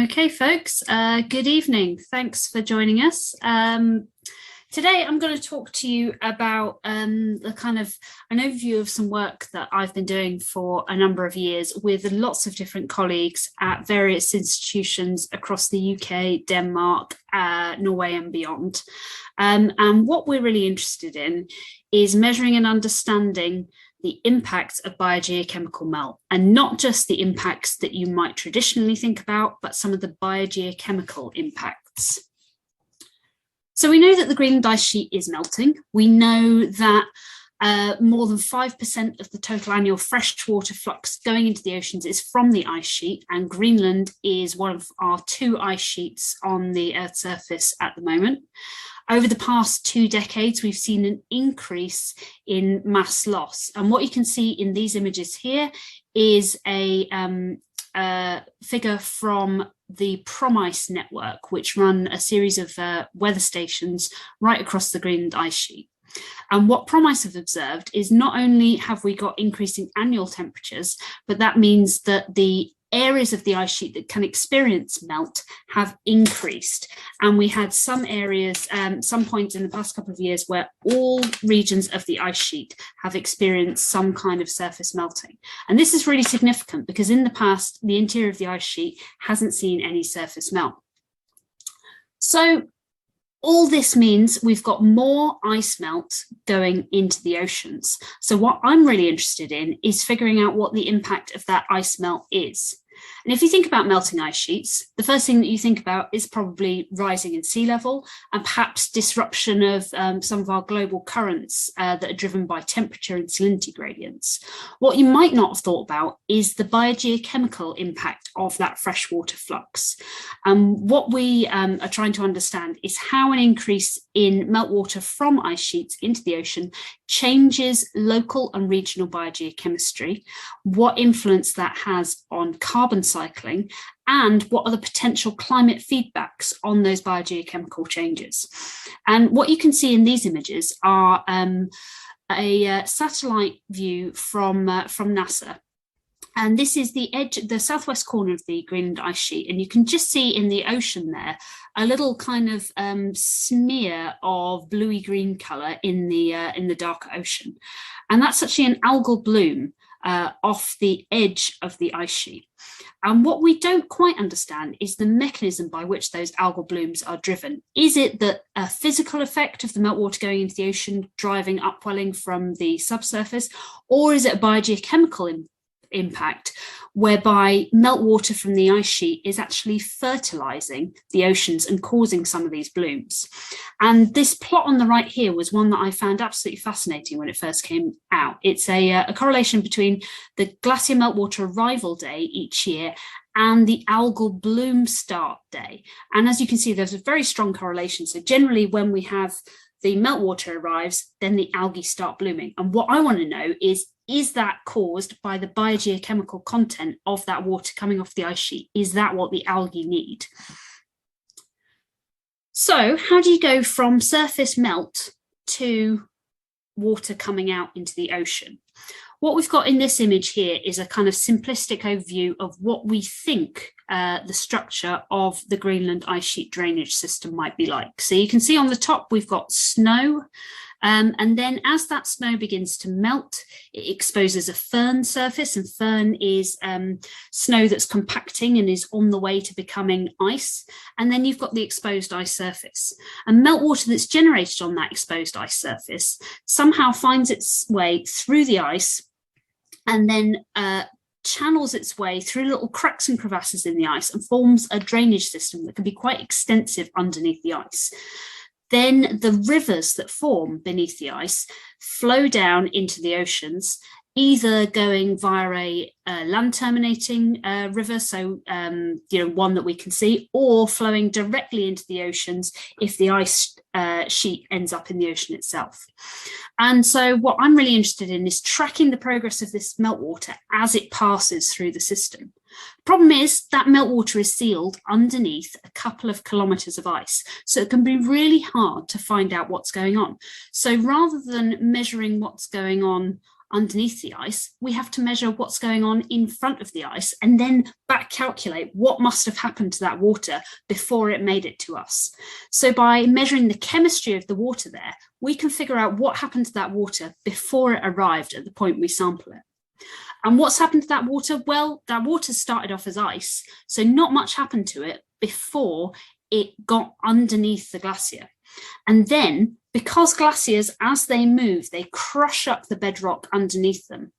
Okay, folks, good evening. Thanks for joining us. Today, I'm going to talk to you about the kind of an overview of some work that I've been doing for a number of years with lots of different colleagues at various institutions across the UK, Denmark, Norway and beyond. And what we're really interested in is measuring and understanding the impacts of biogeochemical melt, and not just the impacts that you might traditionally think about, but some of the biogeochemical impacts. So we know that the Greenland ice sheet is melting. We know that more than 5% of the total annual freshwater flux going into the oceans is from the ice sheet, and Greenland is one of our two ice sheets on the Earth's surface at the moment. Over the past 2 decades, we've seen an increase in mass loss. And what you can see in these images here is a figure from the PROMICE network, which run a series of weather stations right across the Greenland ice sheet. And what PROMICE have observed is not only have we got increasing annual temperatures, but that means that the areas of the ice sheet that can experience melt have increased. And we had some areas, some points in the past couple of years where all regions of the ice sheet have experienced some kind of surface melting. And this is really significant because in the past, the interior of the ice sheet hasn't seen any surface melt. So all this means we've got more ice melt going into the oceans. So what I'm really interested in is figuring out what the impact of that ice melt is. And if you think about melting ice sheets, the first thing that you think about is probably rising in sea level and perhaps disruption of some of our global currents that are driven by temperature and salinity gradients. What you might not have thought about is the biogeochemical impact of that freshwater flux. What we are trying to understand is how an increase in meltwater from ice sheets into the ocean changes local and regional biogeochemistry, what influence that has on carbon cycling, and what are the potential climate feedbacks on those biogeochemical changes. And what you can see in these images are a satellite view from NASA. And this is the edge, the southwest corner of the Greenland ice sheet. And you can just see in the ocean there, a little kind of smear of bluey green color in the darker ocean. And that's actually an algal bloom off the edge of the ice sheet. And what we don't quite understand is the mechanism by which those algal blooms are driven. Is it that a physical effect of the meltwater going into the ocean driving upwelling from the subsurface, or is it a biogeochemical impact whereby meltwater from the ice sheet is actually fertilizing the oceans and causing some of these blooms? And this plot on the right here was one that I found absolutely fascinating when it first came out. It's a correlation between the glacier meltwater arrival day each year and the algal bloom start day. And as you can see, there's a very strong correlation. So generally when we have the meltwater arrives, then the algae start blooming. And what I want to know is that caused by the biogeochemical content of that water coming off the ice sheet? Is that what the algae need? So how do you go from surface melt to water coming out into the ocean? What we've got in this image here is a kind of simplistic overview of what we think the structure of the Greenland ice sheet drainage system might be like. So you can see on the top, we've got snow. And then as that snow begins to melt, it exposes a firn surface, and firn is snow that's compacting and is on the way to becoming ice. And then you've got the exposed ice surface. And meltwater that's generated on that exposed ice surface somehow finds its way through the ice and then channels its way through little cracks and crevasses in the ice and forms a drainage system that can be quite extensive underneath the ice. Then the rivers that form beneath the ice flow down into the oceans, either going via a land terminating river, so one that we can see, or flowing directly into the oceans if the ice sheet ends up in the ocean itself. And so what I'm really interested in is tracking the progress of this meltwater as it passes through the system. The problem is that meltwater is sealed underneath a couple of kilometres of ice, so it can be really hard to find out what's going on. So rather than measuring what's going on underneath the ice, we have to measure what's going on in front of the ice and then back calculate what must have happened to that water before it made it to us. So by measuring the chemistry of the water there, we can figure out what happened to that water before it arrived at the point we sample it. And what's happened to that water? Well, that water started off as ice, so not much happened to it before it got underneath the glacier. And then, because glaciers, as they move, they crush up the bedrock underneath them.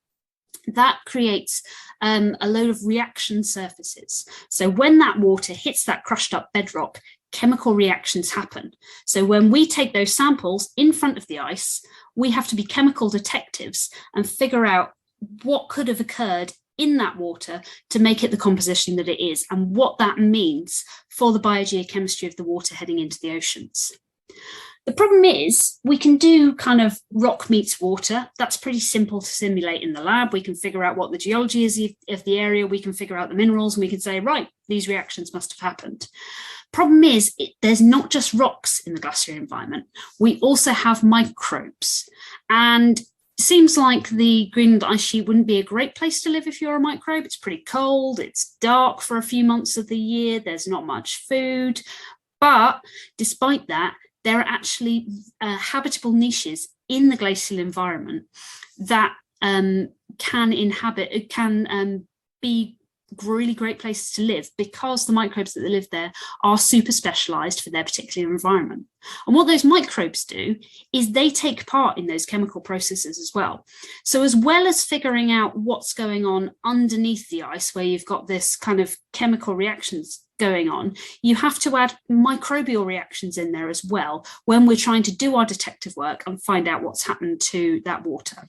That creates a load of reaction surfaces. So when that water hits that crushed up bedrock, chemical reactions happen. So when we take those samples in front of the ice, we have to be chemical detectives and figure out what could have occurred in that water to make it the composition that it is, and what that means for the biogeochemistry of the water heading into the oceans. The problem is we can do kind of rock meets water. That's pretty simple to simulate in the lab. We can figure out what the geology is of the area. We can figure out the minerals, and we can say, right, these reactions must have happened. Problem is, there's not just rocks in the glacier environment. We also have microbes. And it seems like the Greenland ice sheet wouldn't be a great place to live if you're a microbe. It's pretty cold. It's dark for a few months of the year. There's not much food. But despite that, there are actually habitable niches in the glacial environment that can be really great places to live, because the microbes that live there are super specialized for their particular environment. And what those microbes do is they take part in those chemical processes as well. So as well as figuring out what's going on underneath the ice, where you've got this kind of chemical reactions going on, you have to add microbial reactions in there as well when we're trying to do our detective work and find out what's happened to that water.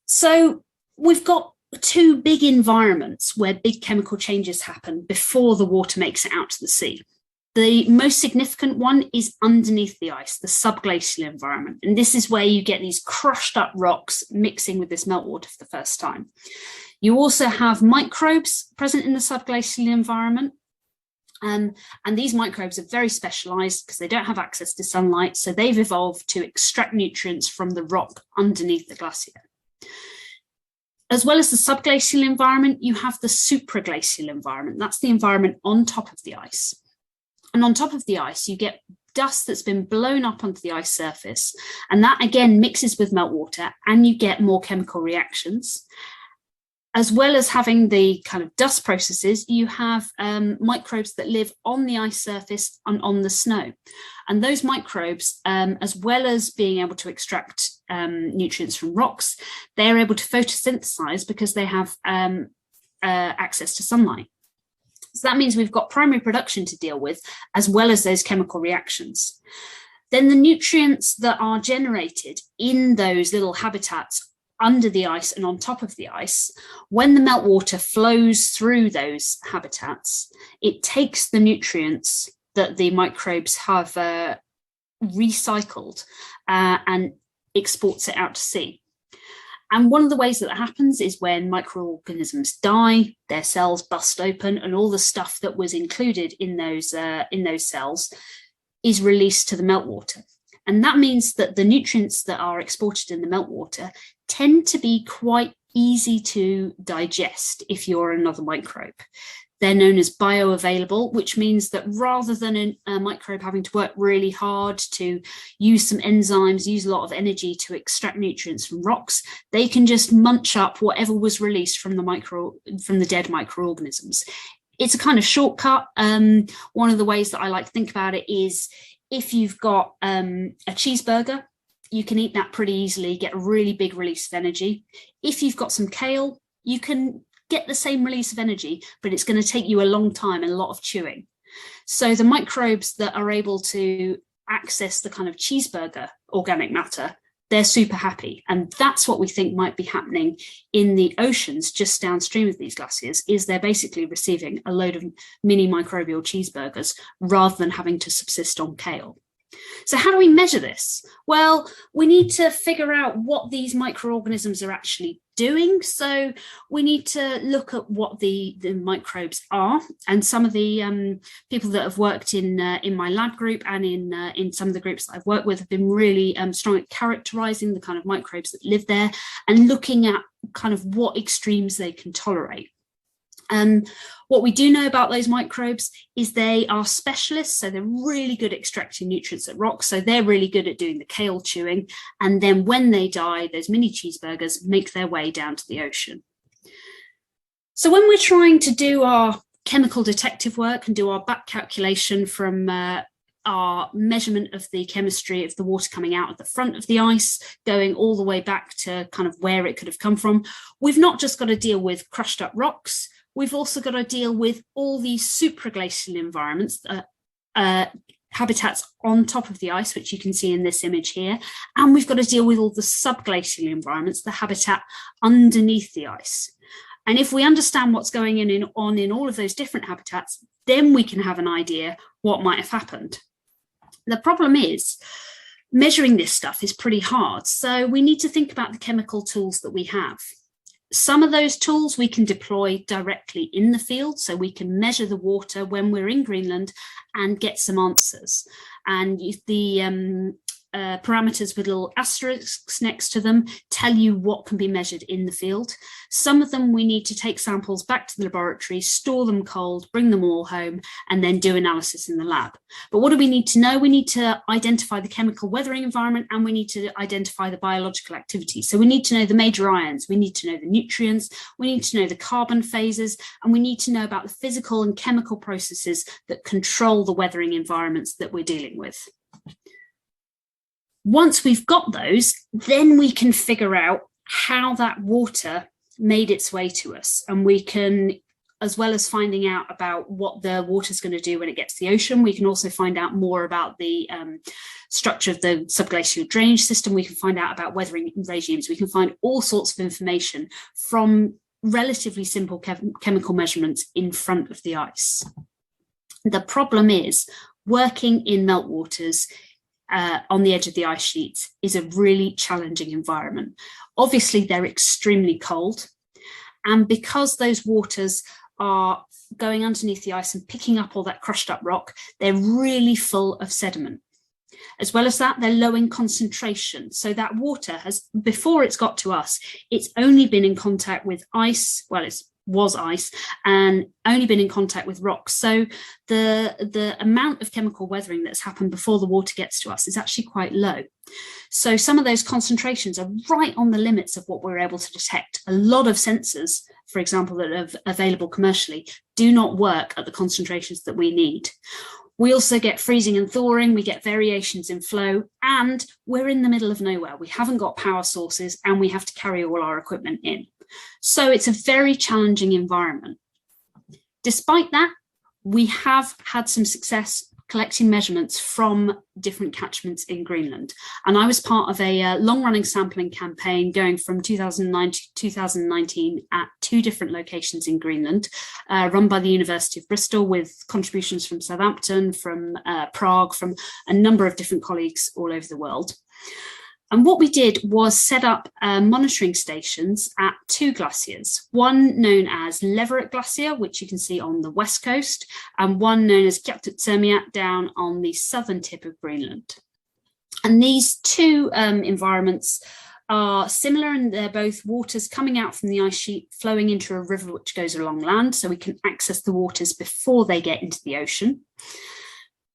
So we've got two big environments where big chemical changes happen before the water makes it out to the sea. The most significant one is underneath the ice, the subglacial environment. And this is where you get these crushed up rocks mixing with this meltwater for the first time. You also have microbes present in the subglacial environment. And these microbes are very specialized because they don't have access to sunlight. So they've evolved to extract nutrients from the rock underneath the glacier. As well as the subglacial environment, you have the supraglacial environment. That's the environment on top of the ice. And on top of the ice, you get dust that's been blown up onto the ice surface. And that again mixes with meltwater, and you get more chemical reactions. As well as having the kind of dust processes, you have microbes that live on the ice surface and on the snow. And those microbes, as well as being able to extract nutrients from rocks, they're able to photosynthesize because they have access to sunlight. So that means we've got primary production to deal with, as well as those chemical reactions. Then the nutrients that are generated in those little habitats under the ice and on top of the ice, when the meltwater flows through those habitats, it takes the nutrients that the microbes have recycled and exports it out to sea. And one of the ways that happens is when microorganisms die, their cells bust open, and all the stuff that was included in those cells is released to the meltwater. And that means that the nutrients that are exported in the meltwater tend to be quite easy to digest if you're another microbe. They're known as bioavailable, which means that rather than a microbe having to work really hard to use some enzymes, use a lot of energy to extract nutrients from rocks, they can just munch up whatever was released from the dead microorganisms. It's a kind of shortcut. One of the ways that I like to think about it is, if you've got a cheeseburger, you can eat that pretty easily, get a really big release of energy. If you've got some kale, you can get the same release of energy, but it's going to take you a long time and a lot of chewing. So the microbes that are able to access the kind of cheeseburger organic matter, they're super happy. And that's what we think might be happening in the oceans just downstream of these glaciers, is they're basically receiving a load of mini microbial cheeseburgers rather than having to subsist on kale. So how do we measure this? Well, we need to figure out what these microorganisms are actually doing. So we need to look at what the microbes are. And some of the people that have worked in my lab group and in some of the groups that I've worked with have been really strong at characterizing the kind of microbes that live there and looking at kind of what extremes they can tolerate. What we do know about those microbes is they are specialists, so they're really good at extracting nutrients at rocks, so they're really good at doing the kale chewing, and then when they die, those mini cheeseburgers make their way down to the ocean. So when we're trying to do our chemical detective work and do our back calculation from our measurement of the chemistry of the water coming out at the front of the ice, going all the way back to kind of where it could have come from, we've not just got to deal with crushed up rocks, we've also got to deal with all these supraglacial environments, habitats on top of the ice, which you can see in this image here. And we've got to deal with all the subglacial environments, the habitat underneath the ice. And if we understand what's going on in all of those different habitats, then we can have an idea what might have happened. The problem is, measuring this stuff is pretty hard. So we need to think about the chemical tools that we have. Some of those tools we can deploy directly in the field, so we can measure the water when we're in Greenland and get some answers. And the parameters with little asterisks next to them tell you what can be measured in the field. Some of them we need to take samples back to the laboratory, store them cold, bring them all home, and then do analysis in the lab. But what do we need to know? We need to identify the chemical weathering environment, and we need to identify the biological activity. So we need to know the major ions, we need to know the nutrients, we need to know the carbon phases, and we need to know about the physical and chemical processes that control the weathering environments that we're dealing with. Once we've got those, then we can figure out how that water made its way to us. And we can, as well as finding out about what the water's going to do when it gets to the ocean, we can also find out more about the structure of the subglacial drainage system. We can find out about weathering regimes. We can find all sorts of information from relatively simple chemical measurements in front of the ice. The problem is, working in meltwaters on the edge of the ice sheets is a really challenging environment. Obviously, they're extremely cold. And because those waters are going underneath the ice and picking up all that crushed up rock, they're really full of sediment. As well as that, they're low in concentration. So that water has, before it's got to us, it's only been in contact with ice, well, it was ice, and only been in contact with rocks. So the amount of chemical weathering that's happened before the water gets to us is actually quite low. So some of those concentrations are right on the limits of what we're able to detect. A lot of sensors, for example, that are available commercially, do not work at the concentrations that we need. We also get freezing and thawing, we get variations in flow, and we're in the middle of nowhere. We haven't got power sources, and we have to carry all our equipment in. So it's a very challenging environment. Despite that, we have had some success collecting measurements from different catchments in Greenland. And I was part of a long-running sampling campaign going from 2009 to 2019 at 2 different locations in Greenland, run by the University of Bristol, with contributions from Southampton, from Prague, from a number of different colleagues all over the world. And what we did was set up monitoring stations at 2 glaciers, one known as Leverett Glacier, which you can see on the west coast, and one known as Kjaptut down on the southern tip of Greenland. And these 2 environments are similar, and they're both waters coming out from the ice sheet, flowing into a river which goes along land, so we can access the waters before they get into the ocean.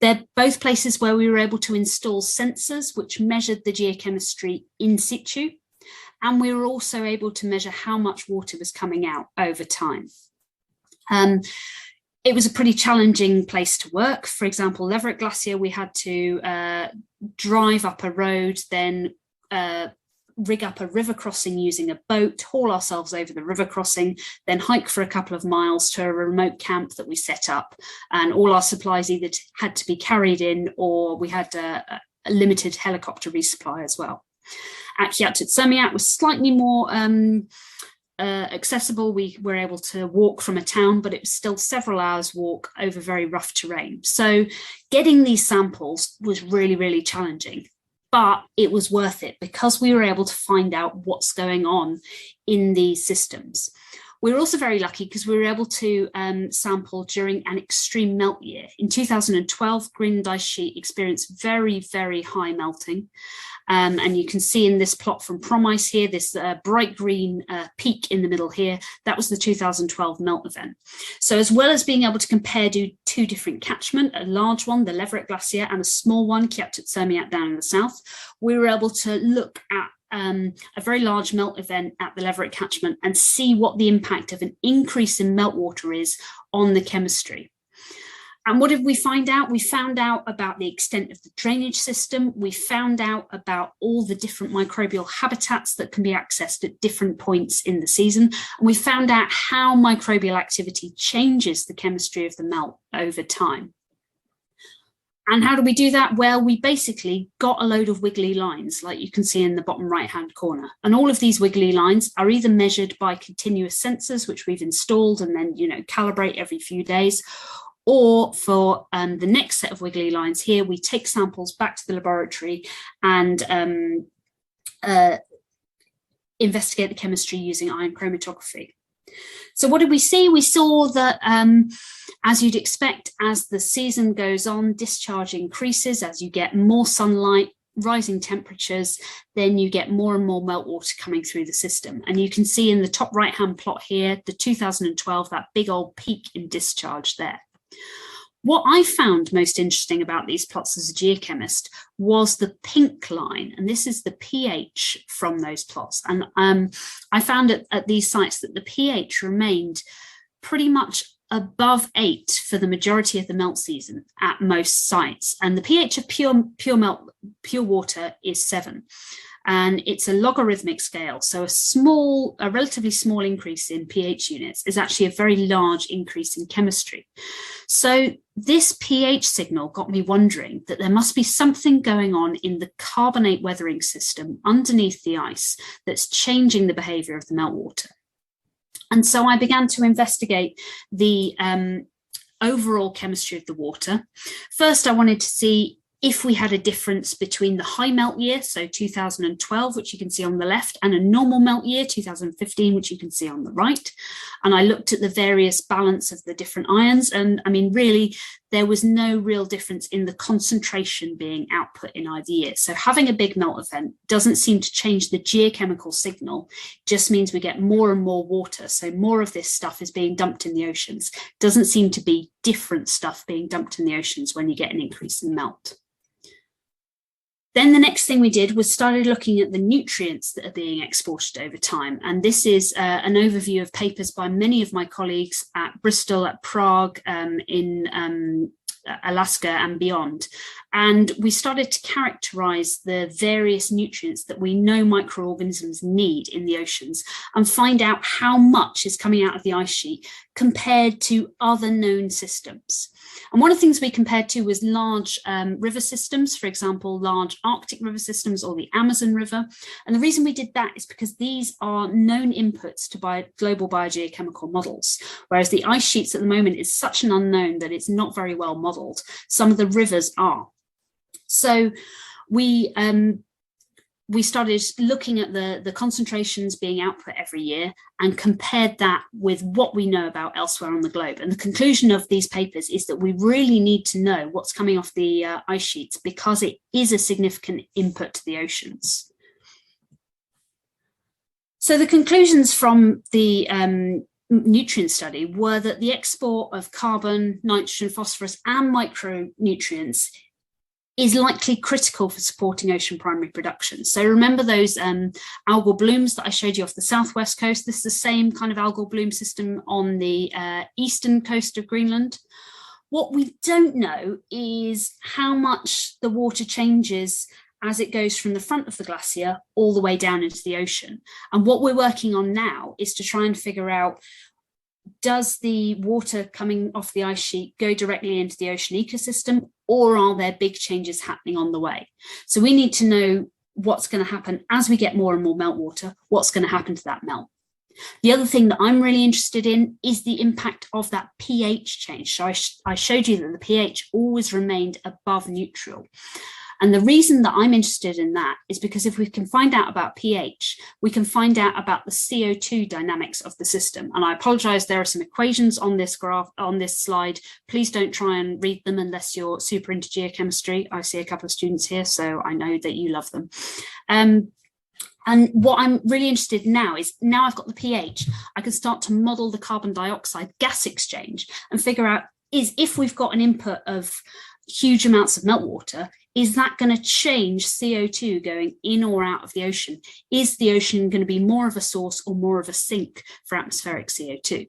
They're both places where we were able to install sensors which measured the geochemistry in situ, and we were also able to measure how much water was coming out over time. It was a pretty challenging place to work. For example, Leverett Glacier, we had to drive up a road, then rig up a river crossing using a boat, haul ourselves over the river crossing, then hike for a couple of miles to a remote camp that we set up. And all our supplies either had to be carried in, or we had a limited helicopter resupply as well. At Kjaptut was slightly more accessible. We were able to walk from a town, but it was still several hours walk over very rough terrain. So getting these samples was really, really challenging, but it was worth it because we were able to find out what's going on in these systems. We were also very lucky because we were able to sample during an extreme melt year. In 2012, Greenland ice sheet experienced very, very high melting. And you can see in this plot from PROMICE here, this bright green peak in the middle here, that was the 2012 melt event. So as well as being able to compare two different catchment, a large one, the Leverett Glacier, and a small one, Kiaptut-Sermiak down in the south, we were able to look at a very large melt event at the Leverett catchment and see what the impact of an increase in meltwater is on the chemistry. And what did we find out? We found out about the extent of the drainage system. We found out about all the different microbial habitats that can be accessed at different points in the season. And we found out how microbial activity changes the chemistry of the melt over time. And how do we do that? Well, we basically got a load of wiggly lines, like you can see in the bottom right-hand corner. And all of these wiggly lines are either measured by continuous sensors, which we've installed and then, calibrate every few days, or for the next set of wiggly lines here, we take samples back to the laboratory and investigate the chemistry using ion chromatography. So what did we see? We saw that, as you'd expect, as the season goes on, discharge increases as you get more sunlight, rising temperatures, then you get more and more meltwater coming through the system. And you can see in the top right-hand plot here, the 2012, that big old peak in discharge there. What I found most interesting about these plots as a geochemist was the pink line, and this is the pH from those plots. And I found at these sites that the pH remained pretty much above 8 for the majority of the melt season at most sites. And the pH of pure water is 7. And it's a logarithmic scale. So a relatively small increase in pH units is actually a very large increase in chemistry. So this pH signal got me wondering that there must be something going on in the carbonate weathering system underneath the ice that's changing the behavior of the meltwater. And so I began to investigate the overall chemistry of the water. First, I wanted to see if we had a difference between the high melt year, so 2012, which you can see on the left, and a normal melt year, 2015, which you can see on the right. And I looked at the various balance of the different ions. And I mean, really, there was no real difference in the concentration being output in either year. So having a big melt event doesn't seem to change the geochemical signal, just means we get more and more water. So more of this stuff is being dumped in the oceans. Doesn't seem to be different stuff being dumped in the oceans when you get an increase in melt. Then the next thing we did was started looking at the nutrients that are being exported over time. And this is an overview of papers by many of my colleagues at Bristol, at Prague, in Alaska and beyond. And we started to characterize the various nutrients that we know microorganisms need in the oceans and find out how much is coming out of the ice sheet compared to other known systems. And one of the things we compared to was large river systems, for example, large Arctic river systems or the Amazon River. And the reason we did that is because these are known inputs to global biogeochemical models, whereas the ice sheets at the moment is such an unknown that it's not very well modeled. Some of the rivers are. So we started looking at the concentrations being output every year and compared that with what we know about elsewhere on the globe. And the conclusion of these papers is that we really need to know what's coming off the ice sheets because it is a significant input to the oceans. So the conclusions from the nutrient study were that the export of carbon, nitrogen, phosphorus, and micronutrients is likely critical for supporting ocean primary production. So remember those algal blooms that I showed you off the southwest coast? This is the same kind of algal bloom system on the eastern coast of Greenland. What we don't know is how much the water changes as it goes from the front of the glacier all the way down into the ocean. And what we're working on now is to try and figure out, does the water coming off the ice sheet go directly into the ocean ecosystem, or are there big changes happening on the way? So we need to know what's going to happen as we get more and more meltwater, what's going to happen to that melt. The other thing that I'm really interested in is the impact of that pH change. So I showed you that the pH always remained above neutral. And the reason that I'm interested in that is because if we can find out about pH, we can find out about the CO2 dynamics of the system. And I apologize, there are some equations on this graph, on this slide. Please don't try and read them unless you're super into geochemistry. I see a couple of students here, so I know that you love them. And what I'm really interested in now is, now I've got the pH, I can start to model the carbon dioxide gas exchange and figure out, is if we've got an input of huge amounts of meltwater, is that going to change CO2 going in or out of the ocean? Is the ocean going to be more of a source or more of a sink for atmospheric CO2?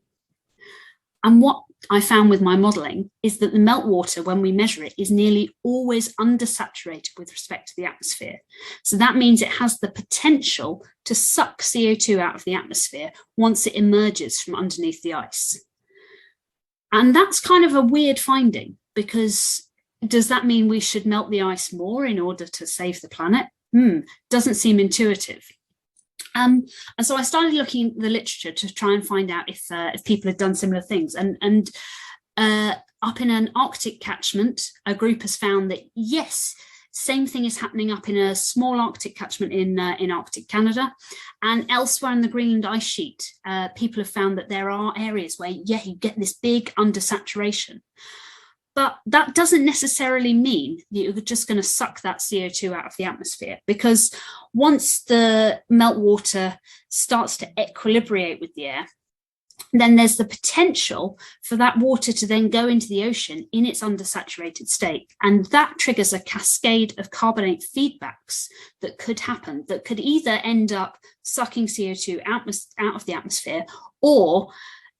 And what I found with my modelling is that the meltwater, when we measure it, is nearly always undersaturated with respect to the atmosphere. So that means it has the potential to suck CO2 out of the atmosphere once it emerges from underneath the ice. And that's kind of a weird finding, because does that mean we should melt the ice more in order to save the planet? Doesn't seem intuitive. And so I started looking at the literature to try and find out if people had done similar things. And up in an Arctic catchment, a group has found that, yes, same thing is happening up in a small Arctic catchment in Arctic Canada. And elsewhere in the Greenland ice sheet, people have found that there are areas where, yeah, you get this big undersaturation. But that doesn't necessarily mean that you're just going to suck that CO2 out of the atmosphere, because once the meltwater starts to equilibrate with the air, then there's the potential for that water to then go into the ocean in its undersaturated state. And that triggers a cascade of carbonate feedbacks that could happen, that could either end up sucking CO2 out of the atmosphere, or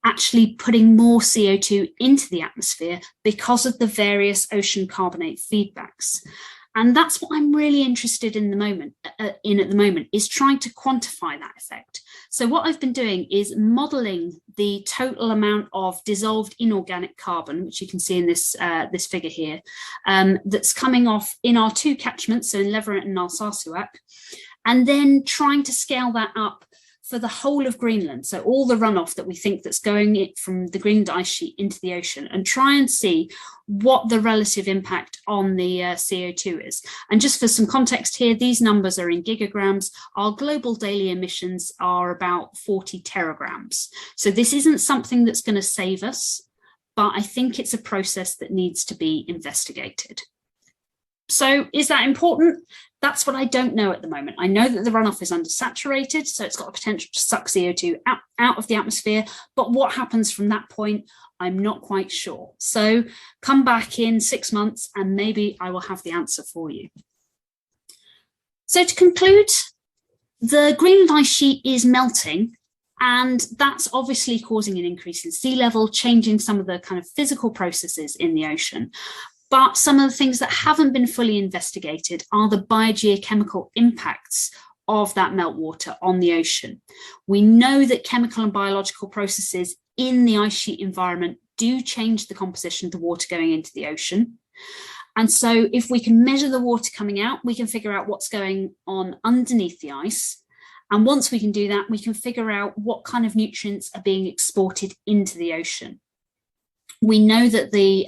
actually putting more CO2 into the atmosphere because of the various ocean carbonate feedbacks. And that's what I'm really interested in at the moment, is trying to quantify that effect. So what I've been doing is modeling the total amount of dissolved inorganic carbon, which you can see in this figure here, that's coming off in our two catchments, so in Leverett and Narsarsuaq, and then trying to scale that up for the whole of Greenland, so all the runoff that we think that's going from the Greenland ice sheet into the ocean, and try and see what the relative impact on the CO2 is. And just for some context here, these numbers are in gigagrams. Our global daily emissions are about 40 teragrams. So this isn't something that's going to save us, but I think it's a process that needs to be investigated. So is that important? That's what I don't know at the moment. I know that the runoff is undersaturated, so it's got a potential to suck CO2 out of the atmosphere, but what happens from that point, I'm not quite sure. So come back in 6 months and maybe I will have the answer for you. So to conclude, the Greenland ice sheet is melting, and that's obviously causing an increase in sea level, changing some of the kind of physical processes in the ocean. But some of the things that haven't been fully investigated are the biogeochemical impacts of that meltwater on the ocean. We know that chemical and biological processes in the ice sheet environment do change the composition of the water going into the ocean. And so if we can measure the water coming out, we can figure out what's going on underneath the ice. And once we can do that, we can figure out what kind of nutrients are being exported into the ocean. We know that the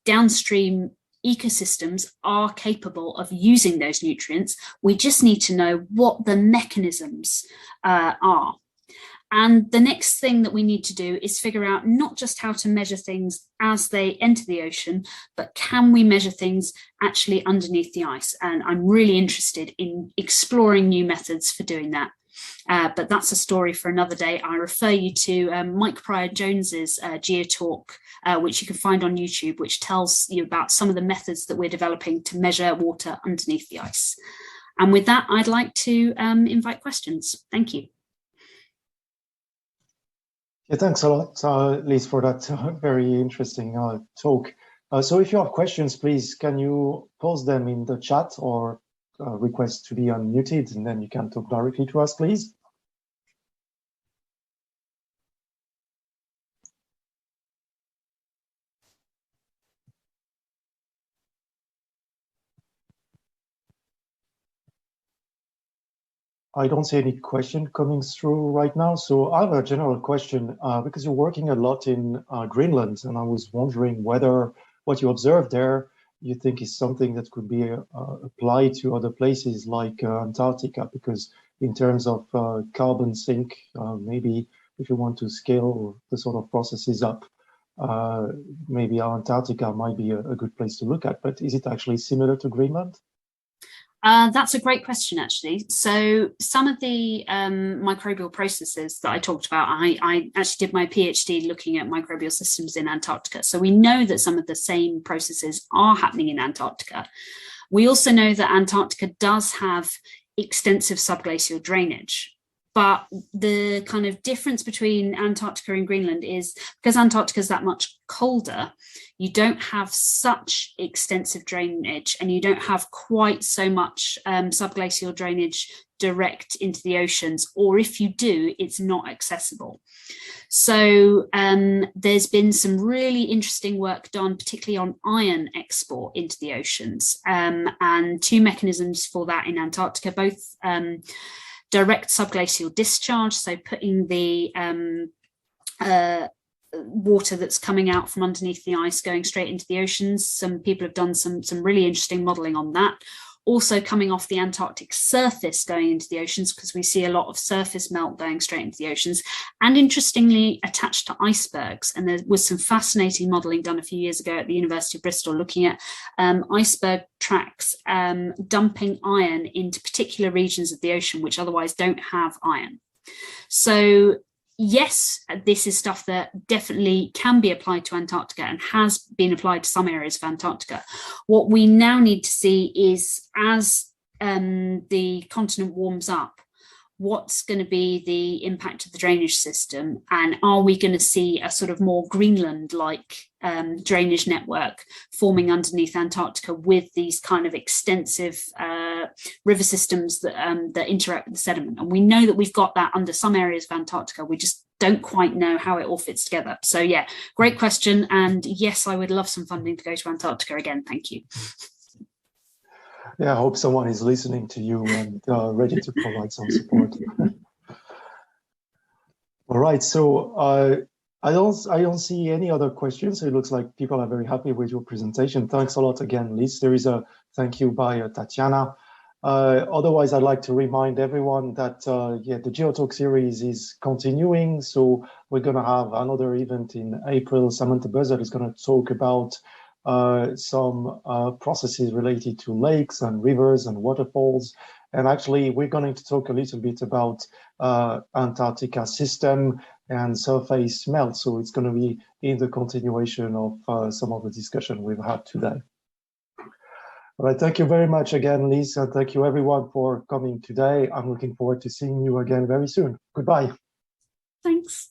downstream ecosystems are capable of using those nutrients. We just need to know what the mechanisms are. And the next thing that we need to do is figure out not just how to measure things as they enter the ocean, but can we measure things actually underneath the ice? And I'm really interested in exploring new methods for doing that. But that's a story for another day. I refer you to Mike Pryor-Jones's GeoTalk, which you can find on YouTube, which tells you about some of the methods that we're developing to measure water underneath the ice. And with that, I'd like to invite questions. Thank you. Yeah, thanks a lot, Liz, for that very interesting talk. So if you have questions, please, can you post them in the chat or request to be unmuted, and then you can talk directly to us, please. I don't see any question coming through right now. So I have a general question because you're working a lot in Greenland, and I was wondering whether what you observed there you think is something that could be applied to other places like Antarctica, because in terms of carbon sink, maybe if you want to scale the sort of processes up, maybe Antarctica might be a good place to look at. But is it actually similar to Greenland? That's a great question, actually. So some of the microbial processes that I talked about, I actually did my PhD looking at microbial systems in Antarctica. So we know that some of the same processes are happening in Antarctica. We also know that Antarctica does have extensive subglacial drainage. But the kind of difference between Antarctica and Greenland is because Antarctica is that much colder, you don't have such extensive drainage and you don't have quite so much subglacial drainage direct into the oceans, or if you do, it's not accessible. So there's been some really interesting work done, particularly on iron export into the oceans, and two mechanisms for that in Antarctica, both direct subglacial discharge, so putting the water that's coming out from underneath the ice going straight into the oceans. Some people have done some really interesting modelling on that. Also coming off the Antarctic surface going into the oceans, because we see a lot of surface melt going straight into the oceans, and interestingly attached to icebergs. And there was some fascinating modelling done a few years ago at the University of Bristol looking at iceberg tracks dumping iron into particular regions of the ocean which otherwise don't have iron. So yes, this is stuff that definitely can be applied to Antarctica and has been applied to some areas of Antarctica. What we now need to see is, as the continent warms up, what's going to be the impact of the drainage system, and are we going to see a sort of more Greenland-like drainage network forming underneath Antarctica with these kind of extensive river systems that that interact with the sediment. And we know that we've got that under some areas of Antarctica. We just don't quite know how it all fits together. So yeah, great question. And yes, I would love some funding to go to Antarctica again. Thank you. Yeah, I hope someone is listening to you and ready to provide some support. All right, so I don't see any other questions. It looks like people are very happy with your presentation. Thanks a lot again, Liz. There is a thank you by Tatiana. Otherwise, I'd like to remind everyone that yeah, the GeoTalk series is continuing. So we're going to have another event in April. Samantha Buzzard is going to talk about some processes related to lakes and rivers and waterfalls. And actually, we're going to talk a little bit about Antarctica system and surface melt. So it's going to be in the continuation of some of the discussion we've had today. All right, thank you very much again, Liz, and thank you everyone for coming today. I'm looking forward to seeing you again very soon. Goodbye. Thanks.